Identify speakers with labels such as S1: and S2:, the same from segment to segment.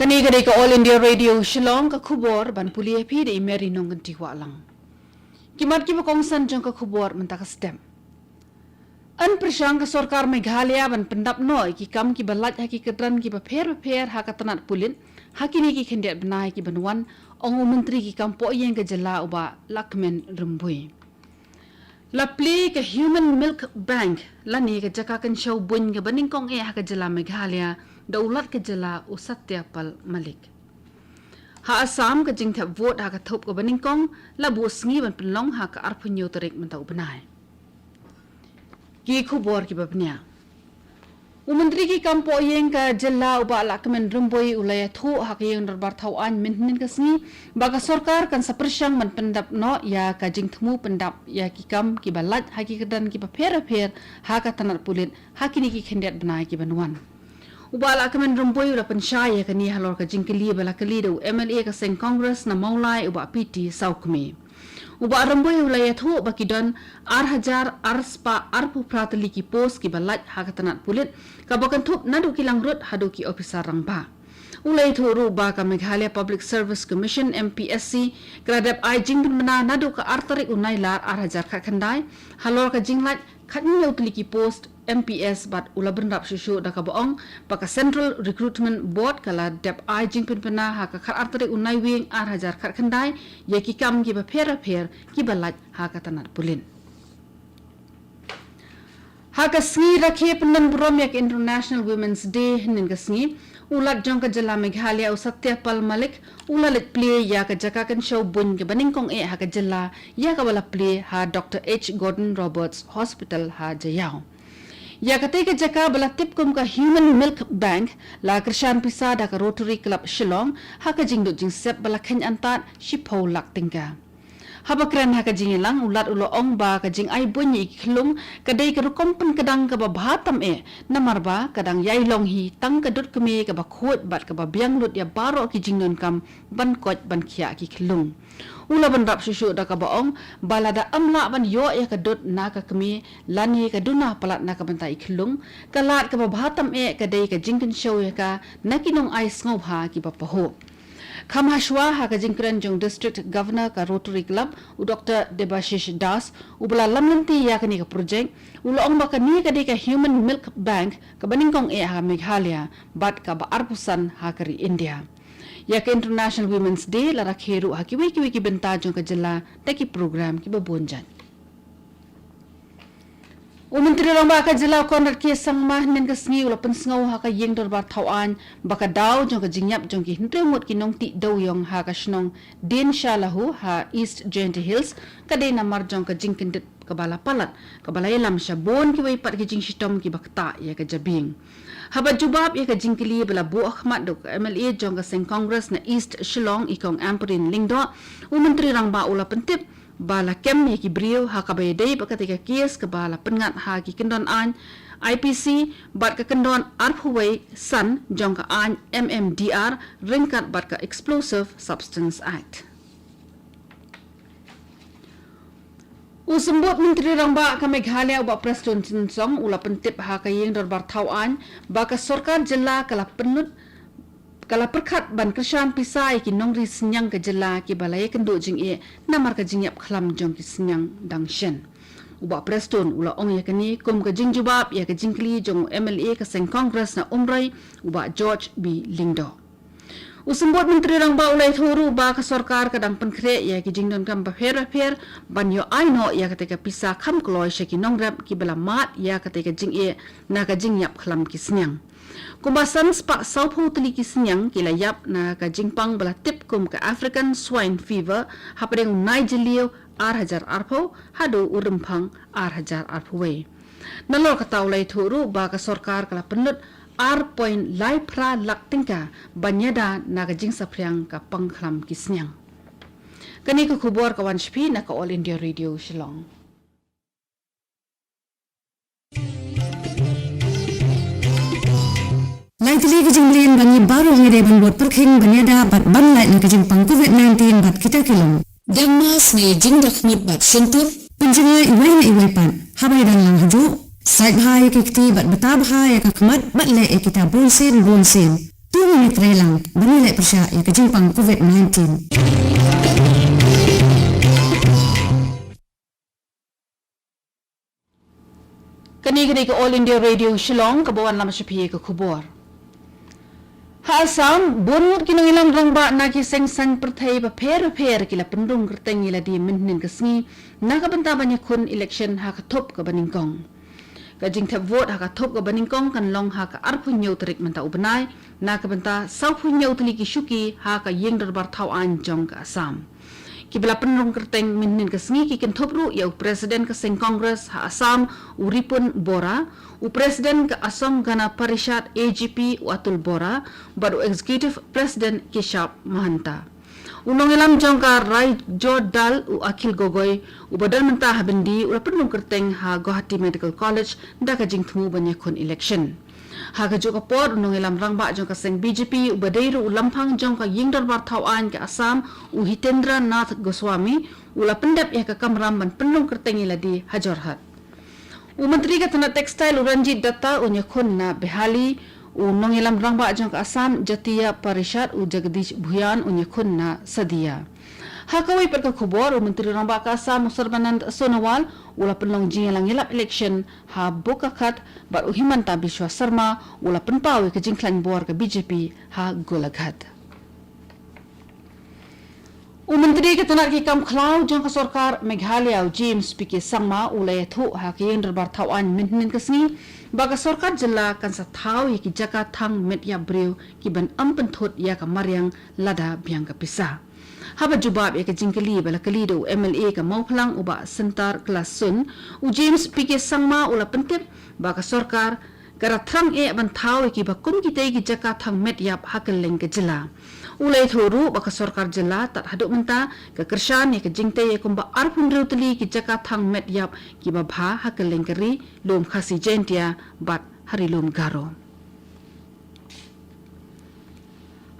S1: Kani ka All India Radio Shillong ka khubor ban pulia phi de meri nong ti wa lang. Kimat ki bakong san jong ka khubor man ta ka stem. An prasang ka sarkar Meghalaya ban pendap noi ki kam ki balat ha ki kadran ki ba pher ha ka tanat pulin ha ki ni ki khendet banai ki banwan ong menteri ki kam po yeng ka jala uba lakmen rumbui. La play ka Human Milk Bank la ni ka jaka kan show bun ka baning kong e ha ka jala Meghalaya daulat ka jala u Satyapal Malik. Ha Assam ka jing thap vote ha ka thop ka baning kong la bu sngi ban penlong ha ka arpunyo tarik man tau banai. Ki khubor ki babnya. Menteri ki kampo yeng ka jala uba lakmen rumboi ulaya thu ha ka yeng darbar thau an minnin ka sngi baga sarkar kan saprsyang man pendap no ya ka jing thmu pendap ya ki kam ki balat ha ki kedan ki pa pher ha ka tanat pulit ha ki ni ki khendet banai ki banwan. Ubala kamen rumboi ula pensyaya kani halor ka jingkeli bala kali do MLA ka seng Congress na maulai uba PT Saukme. Uba rumboi ula yathu bakidon ar arspa arpu pratali ki pos ki balat ha ka tanat pulit ka bakan thup nadu ki langrut hadu ki officer rangba. Ulai thuru ba ka Meghalaya Public Service Commission MPSC gradap ai jingpin mena nadu ka artarik unai lar ar khat khandai halor ka jinglat khatni utli ki post MPS bat ula bendap susu da ka boong paka Central Recruitment Board kala dep ai jingpin pena ha ka khat artarik unai wing ar khat khandai ye ki kam ki ba pher ki balat ha ka tanat pulin. Ha ka sngi rakhe penan bromyak International Women's Day nin ka sngi ulat jong ka jala Meghalaya u Satyapal Malik ulalit play ya ka jaka kan show bun ke baning kong e ha ka jala ya ka bala play ha Dr. H. Gordon Roberts Hospital ha Jayao. Ya ka te ka jaka bala tip kum ka Human Milk Bank la Krishan Pisa da ka Rotary Club Shillong ha ka jingdo jing sep bala khen antat shipho lak tingka. Habakran ha ka jing lang ulat ulo ong ba ka jing ai bunyi ikhlung kadai ka rukompen kadang ka ba bhatam e namarba kadang yai long hi tang ka dut keme ka ba khot bat ka ba biang lut ya baro ki jing non kam ban kot ban khia ki khlung ula ban rap susu da ka ba ong balada amla ban yo ya ka dut na ka keme lani ka duna palat na ka bantai khlung kalat ka ba bhatam e kadai ka jing kan show ya ka nakinong ai sngob ha ki ba paho. Khamhashwa ha ka jingkran jong District Governor ka Rotary Club u Dr. Debashish Das ubala lamlanti ya kani ka project ulong ba kani ka de ka Human Milk Bank ka baningkong e ha Meghalaya bat ka ba arpusan ha kari India. Ya ka International Women's Day la rakheru ha ki wiki benta jong ka jala taki program ki ba bonjan. Menteri rong ba ka jala konrat ki sangmah nen ka sngi ula pensngau ha ka yeng dor bar thawan baka daw jong ka jingyap jong ki hintremot ki nong ti daw yong ha ka shnong den shalahu ha East Giant Hills ka de namar jong ka jingkindit ka bala palat ka bala yalam shabon ki wai pat ki jing shitom ki bakta ya ka jabing haba jubab ya ka jingkili bala bu ahmad do ka MLA jong ka seng Congress na East Shillong ikong amperin lingdo menteri rong ba ula pentip bala kem ye ki brio ha ka bayadei pakatika kies ke bala pengat ha ki kendon an IPC bat ka kendon arphuwei san jong ka an MMDR ringkat bat ka Explosive Substance Act. Usembut menteri rangba ka Meghalaya uba Preston Tinsong ula pentip ha ka yeng darbar thawan ba ka sarkar jela kala penut kala perkhat ban Krishan Pisai ki nongri senyang ke jela ki balai kendo jing e namar ka jingyap khlam jong ki senyang dang shen uba Preston ula ong ya kani kum ka jing jubab ya ka jingkli jong MLA ka seng Congress na umrai uba George B Lingdo. Usembot menteri rangba ulai thuru ba ka sarkar kadang penkre ya ki jingdon kam ba pher ban yo aino ya ka pisa kham kloi she ki nongrap ki bala mat ya ka jing e na ka jingyap khlam ki senyang. Kumbasan spak saupho tuli ki senyang kila yap na ka jingpang bala tip kum ka African Swine Fever hapadeng Nigelio ar arpo hadu urempang ar arpo we. Nalor ka taulai thuru ba ka sarkar kala penut point lai pra lak tingka banyada na ka jing sapriang ka pangkhlam ki senyang. Kani ka khubor ka wan shpi na ka All India Radio Shillong.
S2: Likely kejimlin bani baru ngide ban buat perkhing banyada bat ban lai na kejimpang COVID-19 bat kita kilong. Damas ni jing dakhmit bat sentur penjenga iwai pan habai dan lang haju Side hai ke kiti bat betab hai ke kemat bat le kita bonsin 2 minit relang banilai persya ya kejimpang COVID-19.
S1: Kani ke All India Radio Shillong kabawan lama sepi ke kubur. Ha Assam bonut kinong ilang rangba na ki seng perthai ba per kila pendung kerteng ila di minnin kesni na ka benta banyak kun election ha ka top ka baningkong. Ka jing tap vote ha ka top ka baningkong kan long ha ka arpu nyau terik menta ubenai na ka benta sau pu nyau teli ki syuki ha ka yeng darbar tau an jong ka Assam. Ki bela penrung kerteng minnin kesni ki ken topru ya presiden ke seng kongres ha Assam uripun bora u presiden ke Assam Gana Parishad AGP Atul Bora baru executive president Keshap Mahanta unong ilam jongka Rai Jodal u Akhil Gogoi u badal mentah bendi u penrung kerteng ha Guwahati Medical College da ka jing temu banyakun election ha ka joka pod unong ilam rangba jongka seng BJP u badairu u lampang jongka yingdar bar tauan ke Assam u Hitendra Nath Goswami u la pendap ya ka kamram ban penrung kerteng ila di Hajorhat u menteri ka tanah tekstil u Ranjit Datta u nyakun na Behali u nongilam rangba jongka Assam Jatiya Parishad u Jagdish Bhuyan u nyakun na Sadia ha kawai per ka khubor u menteri rangba ka Assam Sarbanand Sonowal u la penlong jingelang ilap election ha bokakat bar u Himanta Biswa Sarma u la penpawi ke jingklan bor ke BJP ha Golaghat u menteri ke tanah ki kam khlau jongka sarkar Meghalaya u James PK Sangma u la yathu ha ke yeng darbar tauan minnin kesni baga sarkar jilla kan sa thau ki jaka thang met ya breu ki ban ampen thot ya ka maryang lada biang ka pisa haba jubab ya ka jingkali bala kali do MLA ka mauplang uba sentar kelas sun u James PK Sangma u la pentip baga sarkar gara thang e ban thau ki ba kum ki te ki jaka thang met yap hakeleng ke jilla ulai thoru baka sarkar jilla tat haduk menta ke kershan ya ke jingte ya kumba arpun reuteli ki jaka thang met yap ki ba bha hakeleng keri lom Khasi jentia bat hari lom garo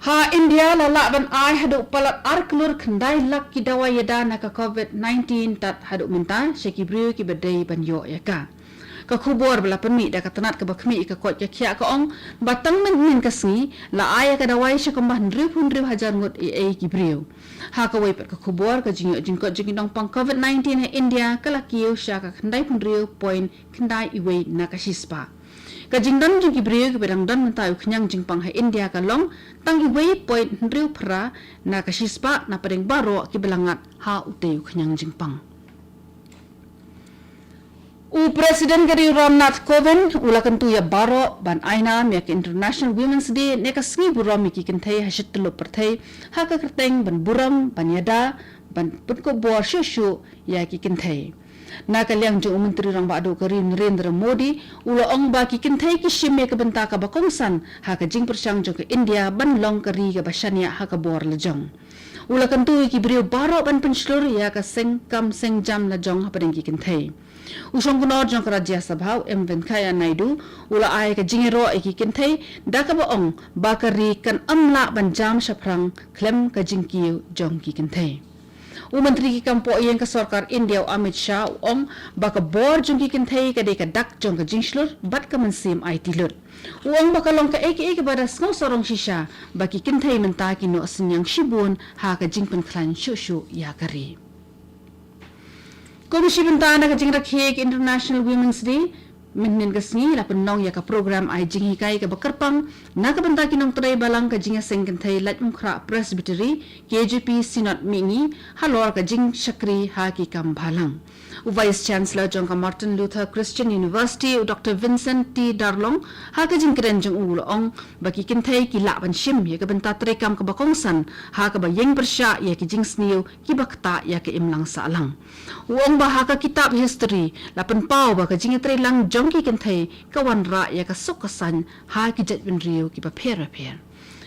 S1: ha India lala ban ai haduk palat arklur khandai lak ki dawa yada na ka COVID-19 tat haduk menta sheki brio ki bedai ban yo ya ka ka khubor bala permi da ka tanat ka bakhmi ka kot ka khia ka ong batang men kasni la aya ka dawai sha kambah ndrip hajar ngot e ki brio ha ka wai per ka khubor ka jingko jingdong pang COVID-19 he India kala kiyo sha ka khandai pundrio point khandai iwe na ka shispa ka jingdon jing ki brio ki bedang don mentai khnyang jingpang he India ka long tang iwe point ndrio phra na ka shispa na padeng baro ki belangat ha uteu khnyang jingpang u Presiden Gari Ramnath Kovind ulakan tu ya baro ban aina miak International Women's Day ne ka sngi buram ki kenthai hasit telo perthai ha ka kerteng ban buram ban yada ban putko bor shushu ya ki kenthai na ka liang jo menteri rang ba do Kari Narendra Modi ula ong ba ki kenthai ki shime ka benta ka bakongsan ha ka jing persang jo ke India ban long kari ka basania ha ka bor lejong ulakan tu ki brio baro ban penslur ya ka seng kam seng jam la jong ha padeng ki kenthai usong kunor jong Rajya Sabha M Venkaya Naidu ula ai ka jingero e ki kenthai da ka baong bakari kan amla ban jam shaprang klem ka jingkiu jong ki kenthai u menteri ki kampo yang ka sarkar India Amit Shah ong baka bor jong ki kenthai ka de ka dak jong ka jingslur bat ka mansim IT lut uang baka long ka eke pada ngau sorong shisha baki kenthai menta ki no senyang shibun ha ka jingpen klan shushu ya kari Komisi Bentana ka jingrak hek International Women's Day minnin gasngi la penong ya ka program ai jinghi kai ka bakarpang na ka benta kinong tray balang ka jinga sengken thai lat mkhra presbytery KJP Synod mingi halor ka jing shakri ha ki kam balang Vice Chancellor jong ka Martin Luther Christian University Dr Vincent T Darlong ha ka jing kren jong ulong baki kinthai ki la ban shim ya ka benta tray kam ka bakongsan ha ka ba yeng bersya ya ki jing sniu ki bakta ya ka imlang sa alang uong ba ha ka kitab history la pen pau ba ka jing tray lang ki kenthai kawan ra ya ka sokasan ha ki jet bin riu ki pa pher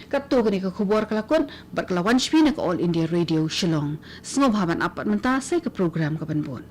S1: Katu kini ka khubor kalakon bat kalawan shpina ka All India Radio Shillong sngob haban apat menta sai ka program ka banbon